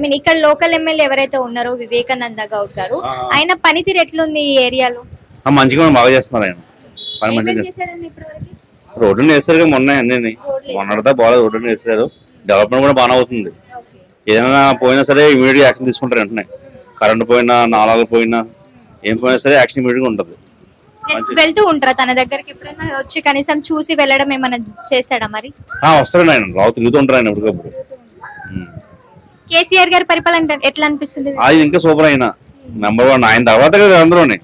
Mean ఇక్కడ local MLA ఎవరైతే ఉన్నారో వివేకానంద గౌడ్ గారు, ఆయన పనితీరు ఎట్లుంది ఈ ఏరియాలో? మంచిగా బాగా చేస్తున్నారు ఆయన పని మంచిగా. రోడ్డు వేస్తారు మొన్న అన్ని మొన్నటిదా బాగా రోడ్డు వేస్తారు. డెవలప్మెంట్ కూడా బాగా అవుతుంది. ఏదైనా పోయినా సరే ఇమీడియట్ యాక్షన్ తీసుకుంటారు వెంటనే. కరెంట్ పోయినా నాలాలు పోయినా ఏం పోయినా సరే యాక్షన్ ఇమీడియట్ గా ఉంటుంది. వెళ్తూ ఉంటారా తన దగ్గరికి? ఎప్పుడైనా వచ్చి కనీసం చూసి వెళ్ళడం ఏమైనా చేస్తాడా మరి? వస్తారండి ఆయన రావు తిరుగుతూ ఉంటారు ఆయన ఎప్పటికప్పుడు. కేసీఆర్ గారి పరిపాలన ఎట్లా అనిపిస్తుంది? అది ఇంకా సూపర్ అయినా నెంబర్ 1 ఆయన తర్వాత కదా అందరూనే.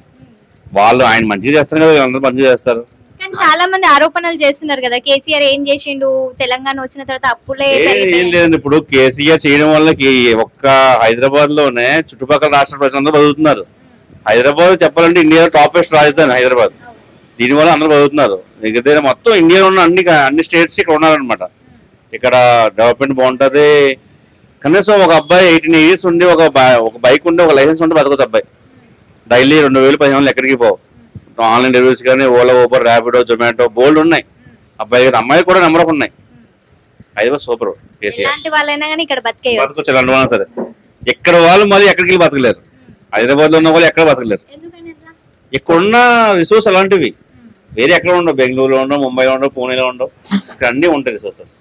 వాళ్ళు ఆయన మంచిగా చేస్తారు కదా, అందరూ మంచిగా చేస్తారు. కానీ చాలా మంది ఆరోపణలు చేస్తున్నారు కదా, కేసీఆర్ ఏం చేసిండు, తెలంగాణ వచ్చిన తర్వాత అప్పులే ఏం లేదండి. ఇప్పుడు కేసీఆర్ చేయడం వల్ల ఒక్క హైదరాబాద్ లోనే చుట్టుపక్కల రాష్ట్ర ప్రజలందరూ బతుకుతున్నారు. హైదరాబాద్ చెప్పాలంటే ఇండియా టాపెస్ట్ రాజధాని హైదరాబాద్. దీనివల్ల అందరూ బతుకుతున్నారు. మిగతా మొత్తం ఇండియాలో ఉన్న అన్ని స్టేట్స్ ఇక్కడ ఉన్నారనమాట. ఇక్కడ డెవలప్మెంట్ బాగుంటది. కనీసం ఒక అబ్బాయి 18 years ఉండి ఒక బైక్ ఉండి ఒక లైసెన్స్ ఉంటే బతకొచ్చు అబ్బాయి. డైలీ 2000-1500 ఎక్కడికి పోవు. ఆన్లైన్ డెలివరీస్ కానీ ఓలా, ఊబర్, ర్యాపిడో, జొమాటో బోల్డ్ ఉన్నాయి. అబ్బాయి అమ్మాయి కూడా నెంబర్ 1 ఉన్నాయి. హైదరాబాద్ సూపర్. బతకొచ్చు ఎలాంటి వాళ్ళైనా సరే. ఎక్కడ వాళ్ళు మళ్ళీ ఎక్కడికి వెళ్ళి బతకలేరు. హైదరాబాద్ లో ఉన్న వాళ్ళు ఎక్కడ బతకలేరు. ఇక్కడ ఉన్న రిసోర్స్ అలాంటివి వేరే ఎక్కడ ఉండవు. బెంగళూరులో ఉండవు, ముంబైలో ఉండవు, పూణేలో ఉండవు. ఇక్కడ అన్ని ఉంటాయి రిసోర్సెస్.